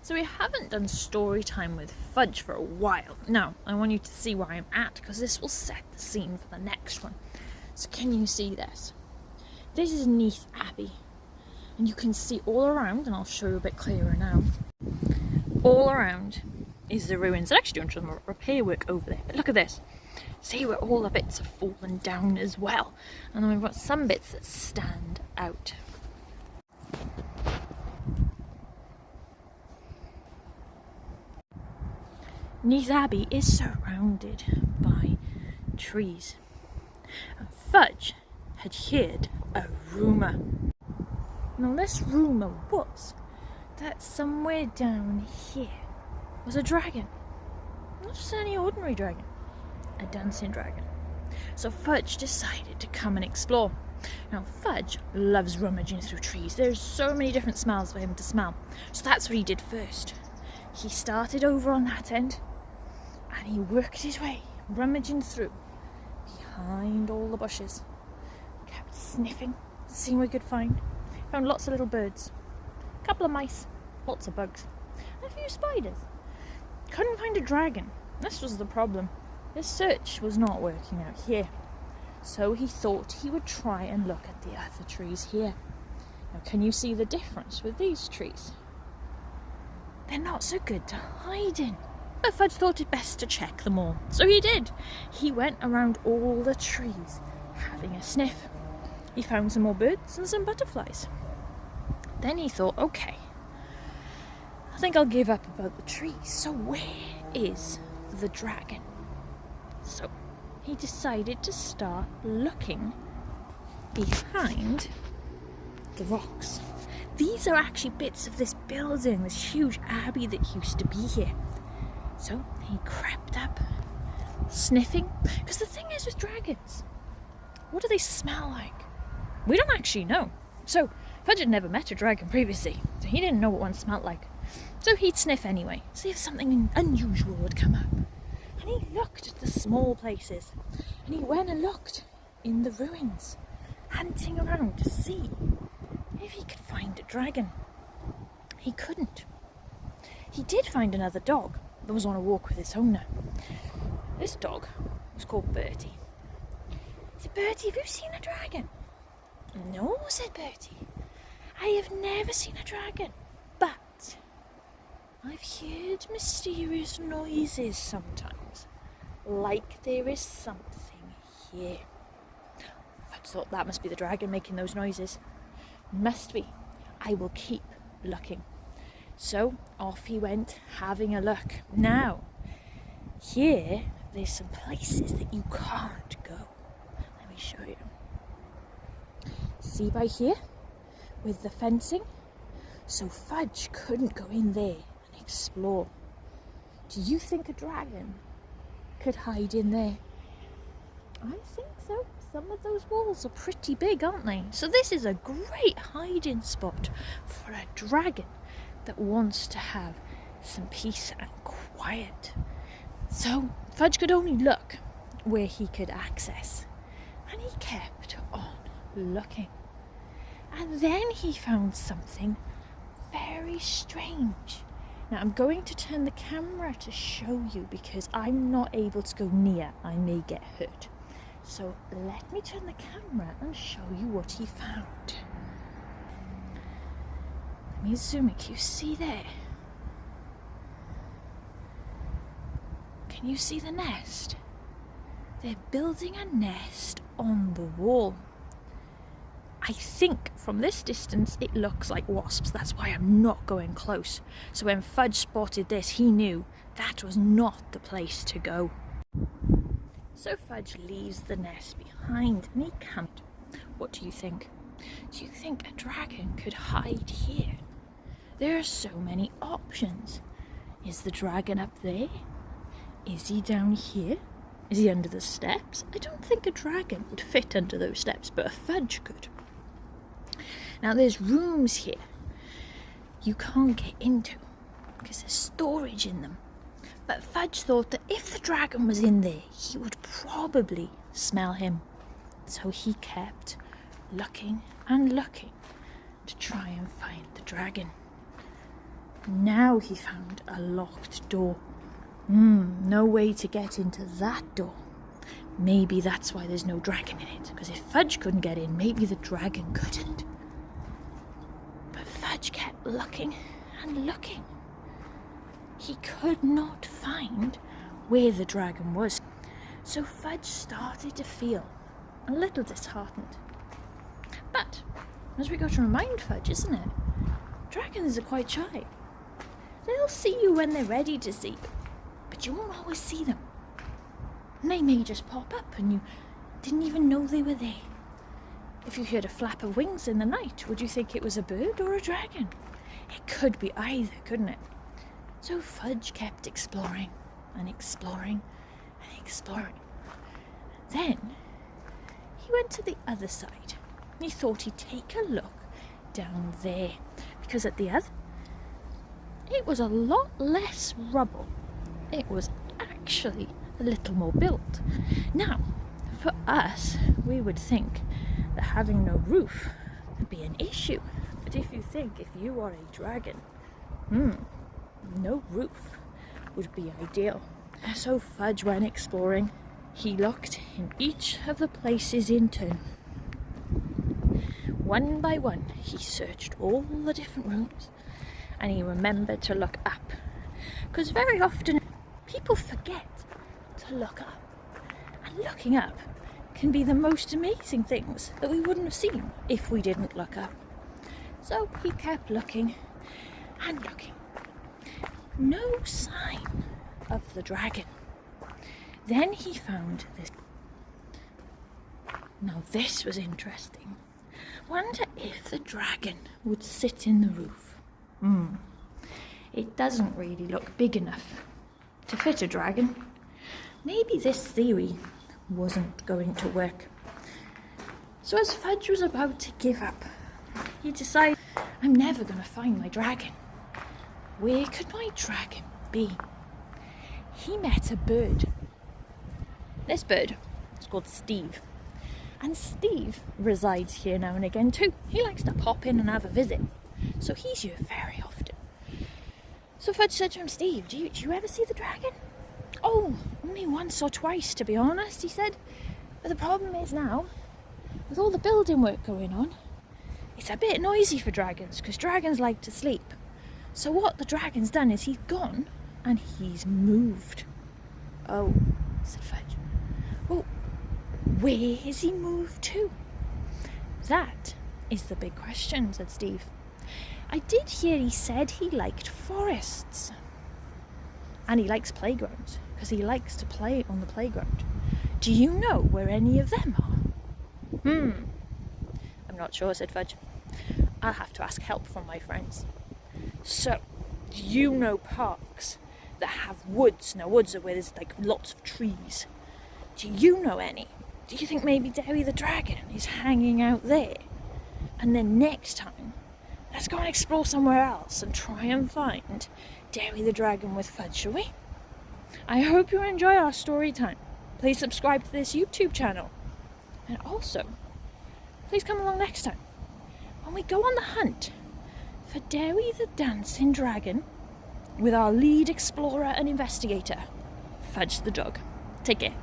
So we haven't done story time with Fudge for a while. Now, I want you to see where I'm at, because this will set the scene for the next one. So can you see this? This is Neath Abbey. And you can see all around, and I'll show you a bit clearer now. All around is the ruins. They're actually doing some repair work over there. But look at this. See where all the bits have fallen down as well. And then we've got some bits that stand out. Neath Abbey is surrounded by trees. And Fudge had heard a rumour. Now this rumour was that somewhere down here was a dragon. Not just any ordinary dragon, a dancing dragon. So Fudge decided to come and explore. Now Fudge loves rummaging through trees. There's so many different smells for him to smell. So that's what he did first. He started over on that end and he worked his way, rummaging through behind all the bushes. Kept sniffing, seeing what he could find. Found lots of little birds, a couple of mice, lots of bugs, and a few spiders. Couldn't find a dragon. This was the problem. His search was not working out here. So he thought he would try and look at the other trees here. Now can you see the difference with these trees? They're not so good to hide in. But Fudge thought it best to check them all. So he did. He went around all the trees, having a sniff. He found some more birds and some butterflies. Then he thought, okay, I think I'll give up about the trees. So where is the dragon? So he decided to start looking behind the rocks. These are actually bits of this building, this huge abbey that used to be here. So he crept up, sniffing, because the thing is with dragons, what do they smell like? We don't actually know. So Fudge had never met a dragon previously, so he didn't know what one smelled like. So he'd sniff anyway, see if something unusual would come up. And he looked at the small places, and he went and looked in the ruins, hunting around to see if he could find a dragon. He couldn't. He did find another dog that was on a walk with its owner. This dog was called Bertie. He said, Bertie, have you seen a dragon? No, said Bertie. I have never seen a dragon, but I've heard mysterious noises sometimes, like there is something here. I thought that must be the dragon making those noises. Must be. I will keep looking. So off he went, having a look. Now, here there's some places that you can't go. Let me show you. See by here, with the fencing? So Fudge couldn't go in there and explore. Do you think a dragon could hide in there? I think so. Some of those walls are pretty big, aren't they? So this is a great hiding spot for a dragon that wants to have some peace and quiet. So Fudge could only look where he could access, and he kept on looking. And then he found something very strange. Now I'm going to turn the camera to show you because I'm not able to go near. I may get hurt. So let me turn the camera and show you what he found. Let me zoom in. Can you see there? Can you see the nest? They're building a nest on the wall. I think from this distance it looks like wasps. That's why I'm not going close. So when Fudge spotted this, he knew that was not the place to go. So Fudge leaves the nest behind and he camped. What do you think? Do you think a dragon could hide here? There are so many options. Is the dragon up there? Is he down here? Is he under the steps? I don't think a dragon would fit under those steps, but a Fudge could. Now there's rooms here you can't get into because there's storage in them. But Fudge thought that if the dragon was in there, he would probably smell him. So he kept looking and looking to try and find the dragon. Now he found a locked door. No way to get into that door. Maybe that's why there's no dragon in it, because if Fudge couldn't get in, maybe the dragon couldn't. But Fudge kept looking and looking. He could not find where the dragon was. So Fudge started to feel a little disheartened. But, as we got to remind Fudge, isn't it? Dragons are quite shy. They'll see you when they're ready to see you, but you won't always see them. And they may just pop up and you didn't even know they were there. If you heard a flap of wings in the night, would you think it was a bird or a dragon? It could be either, couldn't it? So Fudge kept exploring and exploring and exploring. Then he went to the other side. He thought he'd take a look down there, because at the other, it was a lot less rubble. It was actually a little more built. Now, for us, we would think that having no roof would be an issue. But if you think if you are a dragon, no roof would be ideal. So Fudge went exploring. He looked in each of the places in turn. One by one, he searched all the different rooms, and he remembered to look up. Because very often, people forget to look up. And looking up can be the most amazing things that we wouldn't have seen if we didn't look up. So he kept looking and looking. No sign of the dragon. Then he found this. Now this was interesting. Wonder if the dragon would sit in the roof. It doesn't really look big enough to fit a dragon. Maybe this theory wasn't going to work. So as Fudge was about to give up, he decided, I'm never going to find my dragon. Where could my dragon be? He met a bird. This bird is called Steve. And Steve resides here now and again too. He likes to pop in and have a visit. So he's here very often. So Fudge said to him, Steve, do you ever see the dragon? Oh, only once or twice, to be honest, he said. But the problem is now, with all the building work going on, it's a bit noisy for dragons, because dragons like to sleep. So what the dragon's done is he's gone and he's moved. Oh, said Fudge. Well, where has he moved to? That is the big question, said Steve. I did hear he said he liked forests. And he likes playgrounds, because he likes to play on the playground. Do you know where any of them are? I'm not sure, said Fudge. I'll have to ask help from my friends. So, do you know parks that have woods? Now, woods are where there's like lots of trees. Do you know any? Do you think maybe Derry the dragon is hanging out there? And then next time, let's go and explore somewhere else and try and find Derry the dragon with Fudge, shall we? I hope you enjoy our story time. Please subscribe to this YouTube channel. And also, please come along next time when we go on the hunt for Derry the dancing dragon with our lead explorer and investigator, Fudge the dog. Take care.